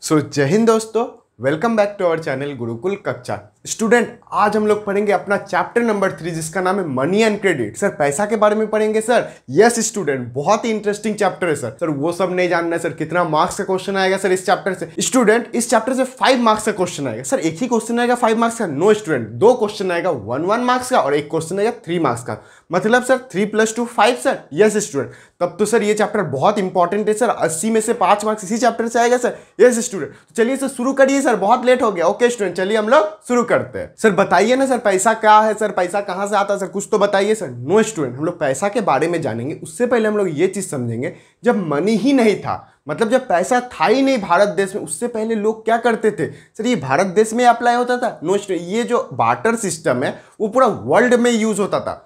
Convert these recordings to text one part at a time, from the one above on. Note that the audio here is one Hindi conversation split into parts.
जय हिंद दोस्तों, welcome back to our channel Gurukul Kaksha. Student, आज हम लोग पढ़ेंगे अपना चैप्टर नंबर 3 जिसका नाम है मनी एंड क्रेडिट। सर पैसा के बारे में पढ़ेंगे सर। यस स्टूडेंट, बहुत ही इंटरेस्टिंग चैप्टर है सर। वो सब नहीं जानना है सर। कितना मार्क्स का क्वेश्चन आएगा सर इस चैप्टर से? स्टूडेंट, इस चैप्टर से 5 मार्क्स का क्वेश्चन आएगा सर। एक ही क्वेश्चन आएगा 5 मार्क्स का? नो स्टूडेंट, 2 क्वेश्चन आएगा 1 मार्क्स का और एक क्वेश्चन आएगा 3 मार्क्स का। मतलब सर 3 + 2 5 सर। यस स्टूडेंट, तब तो सर ये चैप्टर बहुत इंपॉर्टेंट है सर। 80 में से 5 मार्क्स इसी चैप्टर से आएगा सर। यस स्टूडेंट, तो चलिए सर शुरू करिए सर, बहुत लेट हो गया। ओके स्टूडेंट, चलिए हम लोग शुरू करते हैं। सर बताइए ना सर, पैसा क्या है सर? पैसा कहां से आता है सर? कुछ तो बताइए सर। नो स्टूडेंट, हम लोग पैसा के बारे में जानेंगे। उससे पहले हम लोग ये चीज समझेंगे, जब मनी ही नहीं था, मतलब जब पैसा था ही नहीं भारत देश में, उससे पहले लोग क्या करते थे सर? ये भारत देश में अप्लाई होता था? नो स्टूडेंट, ये जो बार्टर सिस्टम है वो पूरा वर्ल्ड में यूज होता था।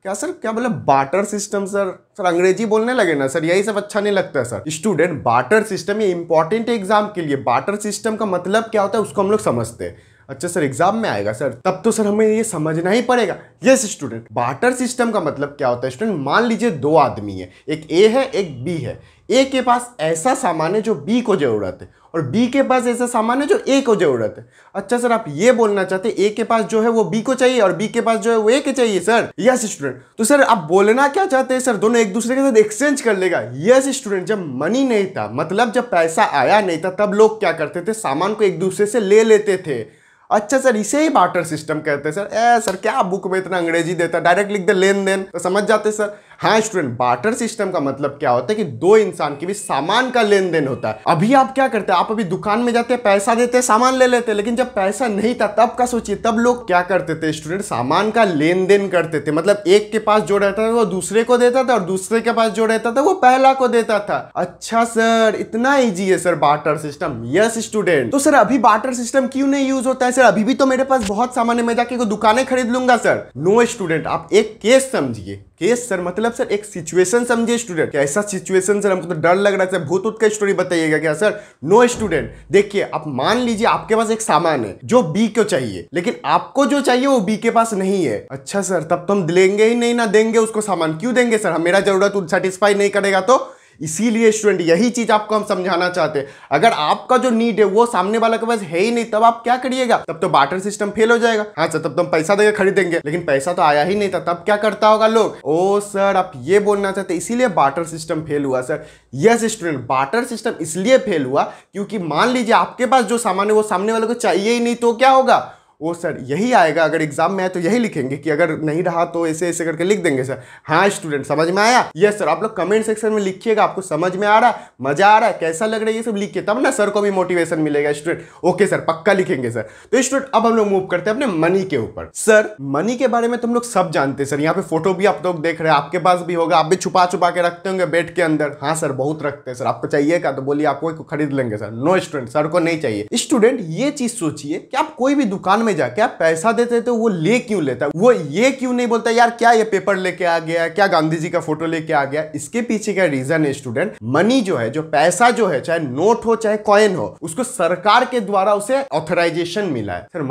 क्या सर, क्या बोला? Barter system sir? सर अंग्रेजी बोलने लगे ना सर, यही सब अच्छा नहीं लगता है सर। स्टूडेंट, बार्टर सिस्टम ये इंपॉर्टेंट है एग्जाम के लिए। बार्टर सिस्टम का मतलब क्या होता है उसको हम लोग समझते हैं। अच्छा सर, एग्जाम में आएगा सर, तब तो सर हमें ये समझना ही पड़ेगा। यस स्टूडेंट, बार्टर सिस्टम का मतलब क्या होता है स्टूडेंट? मान लीजिए 2 आदमी है, एक ए है एक बी है। ए के पास ऐसा सामान है जो बी को जरूरत है और बी के पास ऐसा सामान है जो ए को जरूरत है। अच्छा सर, आप ये बोलना चाहते हैं ए के पास जो है वो बी को चाहिए और बी के पास जो है वो ए के चाहिए सर? यस स्टूडेंट, तो सर आप बोलना क्या चाहते हैं सर? दोनों एक दूसरे के साथ एक्सचेंज कर लेगा। यस स्टूडेंट, जब मनी नहीं था, मतलब जब पैसा आया नहीं था, तब लोग क्या करते थे? सामान को एक दूसरे से ले लेते थे। अच्छा सर, इसे ही बार्टर सिस्टम कहते हैं सर। सर क्या बुक में इतना अंग्रेजी देता, डायरेक्ट लिख दे लेन देन, तो समझ जाते सर। हाँ स्टूडेंट, बार्टर सिस्टम का मतलब क्या होता है कि 2 इंसान के बीच सामान का लेन देन होता है। अभी आप क्या करते हैं? आप अभी दुकान में जाते हैं, पैसा देते हैं, सामान ले लेते हैं। लेकिन जब पैसा नहीं था तब का सोचिए, तब लोग क्या करते थे स्टूडेंट? सामान का लेन देन करते थे। मतलब एक के पास जो रहता था वो दूसरे को देता था और दूसरे के पास जो रहता था वो पहला को देता था। अच्छा सर, इतना ईजी है sir barter system? Yes student, तो सर अभी बार्टर सिस्टम क्यों नहीं यूज होता है सर? अभी भी तो मेरे पास बहुत सामान है, मैं जाके दुकानें खरीद लूंगा सर। नो स्टूडेंट, आप एक केस समझिए। केस सर मतलब सर एक सिचुएशन समझिए स्टूडेंट। कैसा सिचुएशन सर? हमको तो डर लग रहा है सर। भूत का स्टोरी बताइएगा क्या सर? नो स्टूडेंट, देखिए आप मान लीजिए आपके पास एक सामान है जो बी को चाहिए, लेकिन आपको जो चाहिए वो बी के पास नहीं है। अच्छा सर, तब तो हम लेंगे ही नहीं ना, देंगे उसको सामान। क्यों देंगे सर? हम मेरा जरूरत सेटिस्फाई नहीं करेगा तो? इसीलिए स्टूडेंट यही चीज आपको हम समझाना चाहते हैं। अगर आपका जो नीड है वो सामने वाला के पास है ही नहीं, तब आप क्या करिएगा? तब तो बार्टर सिस्टम फेल हो जाएगा। हाँ सर, तब तो हम पैसा देकर खरीदेंगे, लेकिन पैसा तो आया ही नहीं था, तब क्या करता होगा लोग? ओ सर, आप ये बोलना चाहते हैं इसीलिए बार्टर सिस्टम फेल हुआ sir? Yes student, barter system इसलिए फेल हुआ क्योंकि मान लीजिए आपके पास जो सामान है वो सामने वाले को चाहिए ही नहीं, तो क्या होगा? वो सर यही आएगा। अगर एग्जाम में आए तो यही लिखेंगे कि अगर नहीं रहा तो ऐसे ऐसे करके लिख देंगे सर। हाँ स्टूडेंट, समझ में आया? यस सर, आप लोग कमेंट सेक्शन में लिखिएगा आपको समझ में आ रहा है, मजा आ रहा है, कैसा लग रहा है, ये सब लिखिए, तब ना सर को भी मोटिवेशन मिलेगा स्टूडेंट। ओके सर, पक्का लिखेंगे सर। तो स्टूडेंट अब हम लोग मूव करते हैं अपने मनी के ऊपर। सर मनी के बारे में तो हम लोग सब जानते हैं सर। यहाँ पे फोटो भी आप लोग देख रहे हैं, आपके पास भी होगा, आप भी छुपा छुपा के रखते होंगे बेड के अंदर। हाँ सर, बहुत रखते हैं सर। आपको चाहिए क्या? तो बोलिए, आपको खरीद लेंगे सर। नो स्टूडेंट, सर को नहीं चाहिए। स्टूडेंट ये चीज सोचिए कि आप कोई भी दुकान में जाके आप पैसा देते तो वो ले क्यों लेता है? वो ये क्यों नहीं बोलता यार क्या ये पेपर लेके आ गया, क्या गांधी जी का फोटो लेके आ गया? इसके पीछे क्या रीजन है स्टूडेंट? मनी जो है, जो पैसा जो है, चाहे नोट हो चाहे कॉइन हो, उसको सरकार के द्वारा उसे ऑथराइजेशन मिला है सर।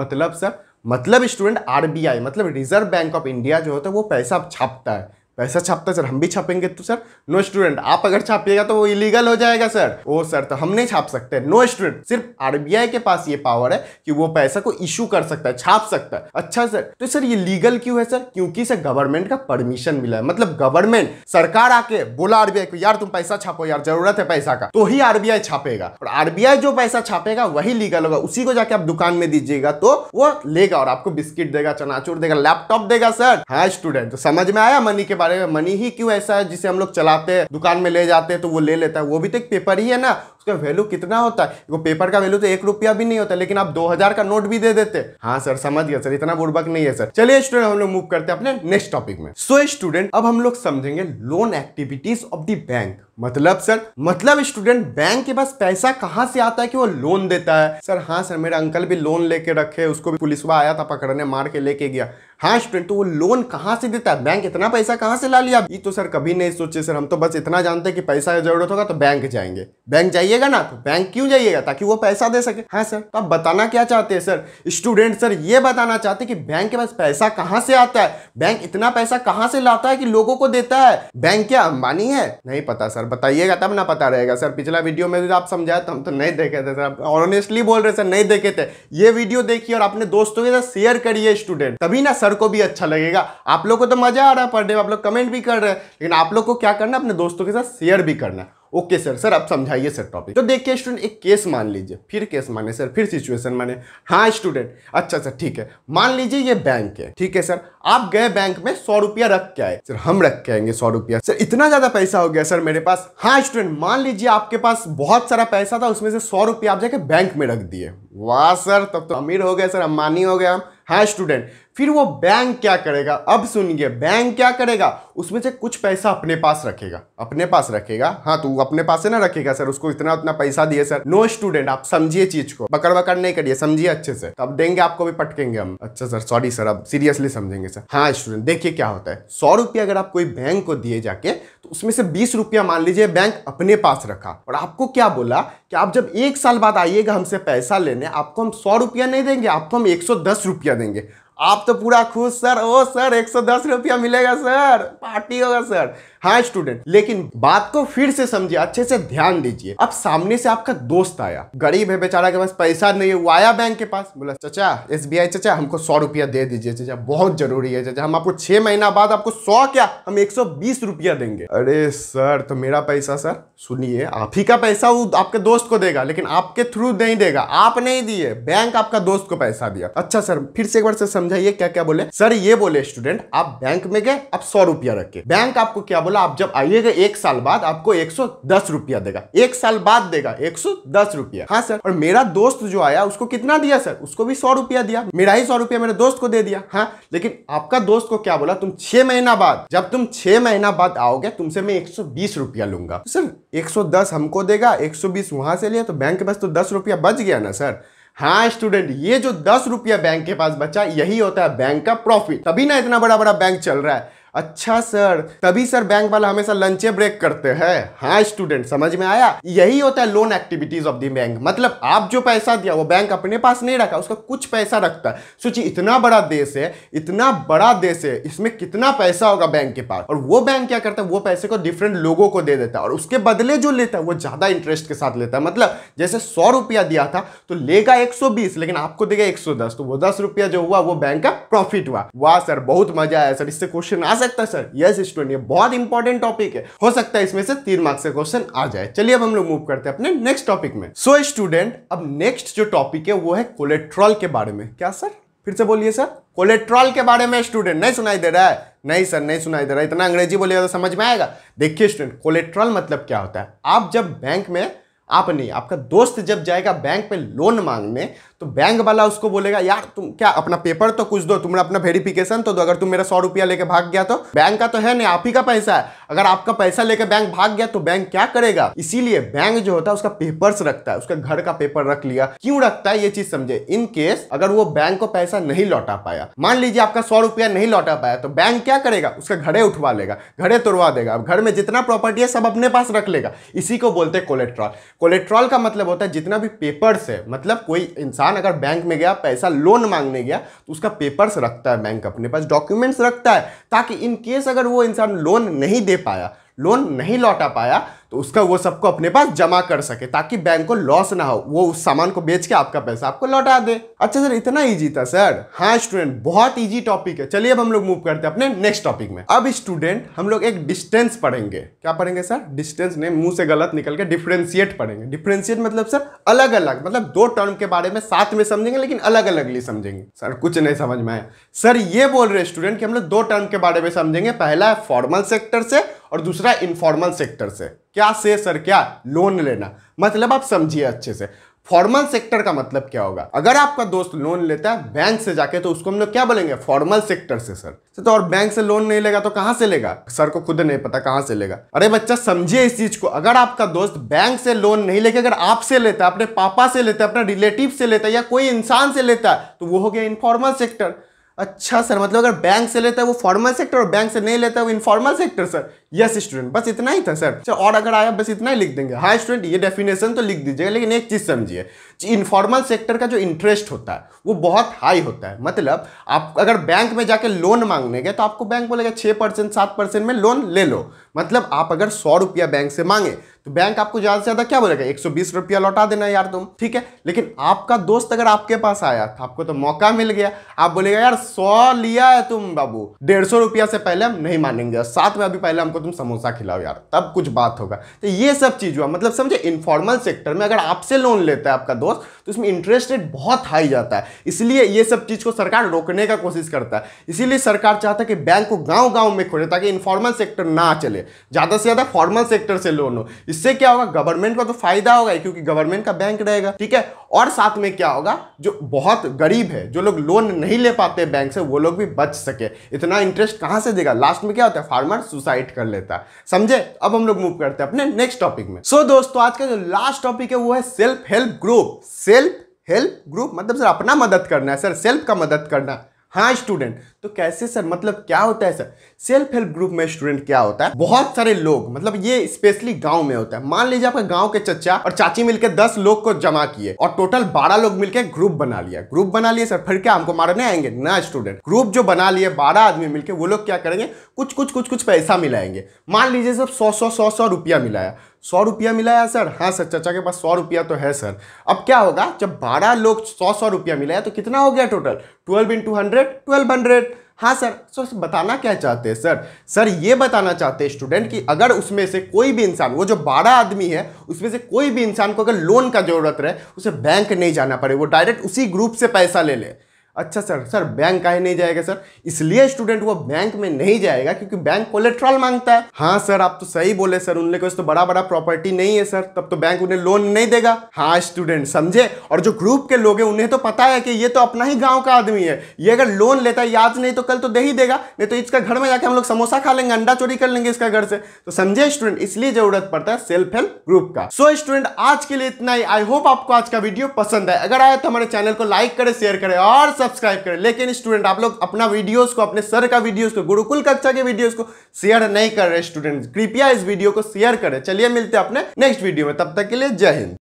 मतलब स्टूडेंट आरबीआई मतलब रिजर्व बैंक ऑफ इंडिया जो होता है वो पैसा छापता है। पैसा छापता है सर, हम भी छापेंगे तो सर? नो स्टूडेंट, आप अगर छापिएगा तो वो इलीगल हो जाएगा सर। ओ सर, तो हम नहीं छाप सकते? नो स्टूडेंट, सिर्फ आरबीआई के पास ये पावर है कि वो पैसा को इशू कर सकता है, छाप सकता है। अच्छा सर, तो सर ये लीगल क्यों है सर? क्योंकि सर गवर्नमेंट का परमिशन मिला है। मतलब गवर्नमेंट, सरकार आके बोला आरबीआई को यार तुम पैसा छापो यार, जरूरत है पैसा का, तो ही आरबीआई छापेगा। और आरबीआई जो पैसा छापेगा वही लीगल होगा। उसी को जाके आप दुकान में दीजिएगा तो वो लेगा और आपको बिस्किट देगा, चनाचूर देगा, लैपटॉप देगा सर। हाँ स्टूडेंट, तो समझ में आया मनी के बारे में? मनी ही क्यों ऐसा है जिसे हम लोग चलाते हैं, दुकान में ले जाते हैं तो वो ले लेता है। वो भी तो एक पेपर ही है ना, उसका वैल्यू कितना होता है? वो पेपर का वैल्यू तो 1 रुपया भी नहीं होता, लेकिन आप 2000 का नोट भी दे देते। हाँ सर, समझ गया सर, इतना बुर्बक नहीं है सर। चलिए स्टूडेंट, हम लोग मूव करते हैं अपने नेक्स्ट टॉपिक में। सो स्टूडेंट अब हम लोग समझेंगे loan activities of the bank. मतलब सर, मतलब स्टूडेंट बैंक के पास पैसा कहां से आता है कि वो लोन देता है? सर हाँ सर, मेरा अंकल भी लोन लेके रखे, उसको भी पुलिसवा आया था पकड़ने, मार के लेके गया। हाँ स्टूडेंट, तो वो लोन कहां से देता है? बैंक इतना पैसा कहां से ला लिया? ये तो सर कभी नहीं सोचे सर। हम तो बस इतना जानते हैं कि पैसा की जरूरत होगा तो बैंक जाएंगे। बैंक जाइएगा ना, तो बैंक क्यों जाइएगा? ताकि वो पैसा दे सके। हाँ सर, तो आप बताना क्या चाहते हैं सर? स्टूडेंट सर ये बताना चाहते हैं कि बैंक के पास पैसा कहां से आता है, बैंक इतना पैसा कहां से लाता है कि लोगों को देता है। बैंक क्या अंबानी है? नहीं पता सर, सर बताइएगा तब ना पता रहेगा सर। पिछला वीडियो में भी आप समझाए तो हम तो नहीं देखे थे सर, ऑनेस्टली बोल रहे सर नहीं देखे थे। ये वीडियो देखिए और अपने दोस्तों के साथ शेयर करिए स्टूडेंट, तभी ना सर को भी अच्छा लगेगा। आप लोग को तो मजा आ रहा है पढ़ने में, आप लोग कमेंट भी कर रहे हैं, लेकिन आप लोग को क्या करना है अपने दोस्तों के साथ शेयर भी करना है। ओके सर, सर आप समझाइए सर टॉपिक। तो देखिए स्टूडेंट, एक केस मान लीजिए, फिर केस माने सर, फिर सिचुएशन माने। हाँ स्टूडेंट, अच्छा सर ठीक है, मान लीजिए ये बैंक है, ठीक है सर, आप गए बैंक में 100 रुपया रख के आए। सर हम रख के आएंगे 100 रुपया, सर इतना ज्यादा पैसा हो गया सर मेरे पास। हाँ स्टूडेंट, मान लीजिए आपके पास बहुत सारा पैसा था, उसमें से 100 रुपया आप जाके बैंक में रख दिए। वाह सर, तब तो अमीर हो गए सर, अंबानी हो गए हम। हाँ स्टूडेंट, फिर वो बैंक क्या करेगा, अब सुनिए, बैंक क्या करेगा, उसमें से कुछ पैसा अपने पास रखेगा, अपने पास रखेगा। हाँ तो अपने पास से ना रखेगा सर, उसको इतना उतना पैसा दिए सर। नो स्टूडेंट, आप समझिए चीज को, बकर बकर नहीं करिए, समझिए अच्छे से, तब देंगे आपको भी पटकेंगे हम। अच्छा सर सॉरी सर, अब सीरियसली समझेंगे सर। हाँ स्टूडेंट, देखिए क्या होता है, 100 रुपया अगर आप कोई बैंक को दिए जाके, तो उसमें से 20 रुपया मान लीजिए बैंक अपने पास रखा, और आपको क्या बोला कि आप जब 1 साल बाद आइएगा हमसे पैसा लेने, आपको हम 100 रुपया नहीं देंगे, आपको हम 110 रुपया देंगे। आप तो पूरा खुश सर, ओ सर 110 रुपया मिलेगा सर, पार्टी होगा सर। हाँ स्टूडेंट, लेकिन बात को फिर से समझिए, अच्छे से ध्यान दीजिए। अब सामने से आपका दोस्त आया, गरीब है बेचारा के पास पैसा नहीं है, वो आया बैंक के पास, बोला चाचा SBI चाचा हमको 100 रुपया दे दीजिए चाचा, बहुत जरूरी है चाचा, हम आपको 6 महीना बाद आपको 100 क्या, हम 120 रुपया देंगे। अरे सर तो मेरा पैसा, सर सुनिए, आप ही का पैसा वो आपके दोस्त को देगा, लेकिन आपके थ्रू नहीं देगा, आप नहीं दिए, बैंक आपका दोस्त को पैसा दिया। अच्छा सर फिर से एक बार से समझाइए क्या क्या बोले। सर ये बोले स्टूडेंट, आप बैंक में गए, आप 100 रुपया रखे, बैंक आपको क्या बोला, आप जब आइएगा 1 साल बाद आपको 110 रुपया देगा, 1 साल बाद देगा 110 रुपया। हाँ सर, और मेरा दोस्त जो आया उसको कितना दिया सर, उसको भी 100 रुपया दिया, मेरा ही 100 रुपया मेरे दोस्त को दे दिया। हाँ, लेकिन आपका दोस्त को क्या बोला, तुम 6 महीना बाद, जब तुम 6 महीना बाद आओगे तुमसे मैं 120 रुपया लूंगा। सर 110 हमको देगा, 120 वहां से लिया, तो बैंक के पास तो 10 रुपया बच गया ना सर। हाँ स्टूडेंट, ये जो 10 रुपया बैंक के पास बचा, यही होता है बैंक का प्रॉफिट, तभी ना इतना बड़ा बड़ा बैंक चल रहा है। अच्छा सर, तभी सर बैंक वाला हमेशा लंचे ब्रेक करते हैं। हाँ स्टूडेंट, समझ में आया, यही होता है loan activities of the bank. मतलब आप जो पैसा दिया वो बैंक अपने पास नहीं रखा, उसका कुछ पैसा रखता है। सोचिए इतना बड़ा देश है, इतना बड़ा देश है, इसमें कितना पैसा होगा बैंक के पास, और वो बैंक क्या करता है, वो पैसे को डिफरेंट लोगों को दे देता है, और उसके बदले जो लेता है वो ज्यादा इंटरेस्ट के साथ लेता है। मतलब जैसे 100 रुपया दिया था तो लेगा 120, लेकिन आपको देगा 110, तो वो 10 रुपया जो हुआ वो बैंक का प्रॉफिट हुआ। वाह सर, बहुत मजा आया सर, इससे क्वेश्चन आ सकता है सर। यस स्टूडेंट, ये बहुत इंपॉर्टेंट टॉपिक है, हो सकता है इसमें से 3 मार्क्स से क्वेश्चन आ जाए। चलिए अब हम लोग मूव करते हैं अपने नेक्स्ट टॉपिक में। सो स्टूडेंट, अब नेक्स्ट जो टॉपिक है वो है कोलेट्रॉल के बारे में। क्या सर, फिर से बोलिए सर, कोलेट्रॉल के बारे में। स्टूडेंट नहीं सुनाई दे रहा है? नहीं सर नहीं सुनाई दे रहा है, इतना अंग्रेजी बोलिएगा तो समझ में आएगा। देखिए स्टूडेंट, कोलेट्रॉल मतलब क्या होता है, आप जब बैंक में, आप नहीं, आपका दोस्त जब जाएगा बैंक पे लोन मांगने, तो बैंक वाला उसको बोलेगा यार तुम क्या अपना पेपर तो कुछ दो, तुमने अपना वेरिफिकेशन तो दो, अगर तुम मेरा 100 रुपया लेके भाग गया तो बैंक का तो है नहीं, आप ही का पैसा है। अगर आपका पैसा लेके बैंक भाग गया तो बैंक क्या करेगा, इसीलिए बैंक जो होता है उसका पेपर्स रखता है, उसका घर का पेपर रख लिया। क्यों रखता है ये चीज समझे, इन केस अगर वो बैंक को पैसा नहीं लौटा पाया, मान लीजिए आपका 100 रुपया नहीं लौटा पाया, तो बैंक क्या करेगा, उसका घड़े उठवा लेगा, घड़े तोड़वा देगा, घर में जितना प्रॉपर्टी है सब अपने पास रख लेगा। इसी को बोलते हैं कोलेट्रॉल। कोलेट्रॉल का मतलब होता है जितना भी पेपर्स है, मतलब कोई इंसान अगर बैंक में गया पैसा लोन मांगने गया तो उसका पेपर्स रखता है बैंक अपने पास, डॉक्यूमेंट्स रखता है, ताकि इन केस अगर वो इंसान लोन नहीं दे पाया, लोन नहीं लौटा पाया, तो उसका वो सबको अपने पास जमा कर सके, ताकि बैंक को लॉस ना हो, वो उस सामान को बेच के आपका पैसा आपको लौटा दे। अच्छा सर, इतना इजी था सर? हाँ स्टूडेंट, बहुत इजी टॉपिक है। चलिए अब हम लोग मूव करते हैं अपने नेक्स्ट टॉपिक में। अब स्टूडेंट हम लोग एक डिस्टेंस पढ़ेंगे। क्या पढ़ेंगे सर? डिस्टेंस नहीं, मुंह से गलत निकल के डिफरेंशिएट पढ़ेंगे। डिफरेंशिएट मतलब सर अलग अलग, मतलब 2 टर्म के बारे में साथ में समझेंगे, लेकिन अलग अलगली समझेंगे। सर कुछ नहीं समझ में आया। सर ये बोल रहे स्टूडेंट कि हम लोग 2 टर्म के बारे में समझेंगे, पहला है फॉर्मल सेक्टर से और दूसरा इनफॉर्मल सेक्टर से। क्या से सर? क्या? लोन लेना। मतलब आप समझिए अच्छे से, फॉर्मल सेक्टर का मतलब क्या होगा, अगर आपका दोस्त लोन लेता है बैंक से जाके, तो उसको हम लोग क्या बोलेंगे, फॉर्मल सेक्टर से सर। तो और बैंक से लोन नहीं लेगा तो कहां से लेगा, सर को खुद नहीं पता कहां से लेगा। अरे बच्चा समझिए इस चीज को, अगर आपका दोस्त बैंक से लोन नहीं लेके अगर आपसे लेता है, अपने पापा से लेता है, अपना रिलेटिव से लेता है, या कोई इंसान से लेता है, तो वो हो गया इनफॉर्मल सेक्टर। अच्छा सर, मतलब अगर बैंक से लेता है वो फॉर्मल सेक्टर और बैंक से नहीं लेता है वो informal sector sir. Yes student, बस इतना ही था सर। और अगर आया बस इतना ही लिख देंगे। हाँ स्टूडेंट, ये डेफिनेशन तो लिख दीजिएगा, लेकिन एक चीज समझिए, इनफॉर्मल सेक्टर का जो इंटरेस्ट होता है वो बहुत हाई होता है। मतलब आप अगर बैंक में जाके लोन मांगने गए तो आपको बैंक बोलेगा 6% 7% में लोन ले लो। मतलब आप अगर 100 रुपया बैंक से मांगे तो बैंक आपको ज्यादा से ज्यादा क्या बोलेगा, 120 रुपया लौटा देना यार तुम, ठीक है। लेकिन आपका दोस्त अगर आपके पास आया तो आपको तो मौका मिल गया, आप बोलेगा यार 100 लिया है तुम बाबू, 150 रुपया से पहले हम नहीं मानेंगे, साथ में अभी पहले हमको तुम समोसा खिलाओ यार, तब कुछ बात होगा। तो ये सब चीज हुआ, मतलब समझे इनफॉर्मल सेक्टर में अगर आपसे लोन लेता है आपका दोस्त तो उसमें इंटरेस्ट रेट बहुत हाई जाता है, इसलिए ये सब चीज को सरकार रोकने का कोशिश करता है। इसीलिए सरकार चाहता है कि बैंक को गांव गांव में खोले ताकि इनफॉर्मल सेक्टर ना चले, ज्यादा से ज्यादा फॉर्मल सेक्टर से लोन हो। इससे क्या होगा, गवर्नमेंट को तो फायदा होगा क्योंकि गवर्नमेंट का बैंक रहेगा, ठीक है। और साथ में क्या होगा, जो बहुत गरीब है, जो लोग लोन नहीं ले पाते बैंक से, वो लोग भी बच सके। इतना इंटरेस्ट कहां से देगा, लास्ट में क्या होता है, फार्मर सुसाइड कर लेता है, समझे। अब हम लोग मूव करते हैं अपने नेक्स्ट टॉपिक में। सो दोस्तों, आज का जो लास्ट टॉपिक है वो है self help group. Self help group मतलब सर अपना मदद करना है सर, सेल्फ का मदद करना। हाँ स्टूडेंट, तो कैसे सर, मतलब क्या होता है सर सेल्फ हेल्प ग्रुप में? स्टूडेंट क्या होता है, बहुत सारे लोग, मतलब ये स्पेशली गांव में होता है। मान लीजिए आपका गांव के चचा और चाची मिलकर 10 लोग को जमा किए और टोटल 12 लोग मिलकर ग्रुप बना लिया। ग्रुप बना लिए सर, फिर क्या हमको मारने आएंगे ना स्टूडेंट। ग्रुप जो बना लिए 12 आदमी मिलकर, वो लोग क्या करेंगे, कुछ पैसा मिलाएंगे। मान लीजिए सर 100 रुपया मिलाया, 100 रुपया मिलाया सर, हाँ सर चाचा के पास 100 रुपया तो है सर। अब क्या होगा, जब 12 लोग 100 रुपया मिलाया तो कितना हो गया टोटल, 12 into 100 1200। हाँ सर, सर बताना क्या चाहते हैं सर? सर ये बताना चाहते हैं स्टूडेंट कि अगर उसमें से कोई भी इंसान, वो जो 12 आदमी है उसमें से कोई भी इंसान को अगर लोन का जरूरत रहे, उसे बैंक नहीं जाना पड़े, वो डायरेक्ट उसी ग्रुप से पैसा ले ले। अच्छा सर, सर बैंक काहे नहीं जाएगा सर? इसलिए स्टूडेंट वो बैंक में नहीं जाएगा क्योंकि बैंक कोलेट्रल मांगता है। हाँ सर, आप तो सही बोले सर, उन लोगों को तो बड़ा बड़ा प्रॉपर्टी नहीं है सर, तब तो बैंक उन्हें लोन नहीं देगा। हाँ स्टूडेंट समझे। और जो ग्रुप के लोग हैं उन्हें तो पता है कि ये तो अपना ही गांव का आदमी है, ये अगर लोन लेता है आज नहीं तो कल तो दे ही देगा, नहीं तो इसका घर में जाके हम लोग समोसा खा लेंगे, अंडा चोरी कर लेंगे इसका घर से। तो समझे स्टूडेंट, इसलिए जरूरत पड़ता है सेल्फ हेल्प ग्रुप का। सो स्टूडेंट, आज के लिए इतना ही। आई होप आपको आज का वीडियो पसंद है। अगर आए तो हमारे चैनल को लाइक करें, शेयर करें और सब्सक्राइब करें। लेकिन स्टूडेंट आप लोग अपना वीडियोस को, अपने सर का वीडियोस को, गुरुकुल कक्षा के वीडियोस को शेयर नहीं कर रहे स्टूडेंट, कृपया इस वीडियो को शेयर करें। चलिए मिलते हैं अपने नेक्स्ट वीडियो में, तब तक के लिए जय हिंद।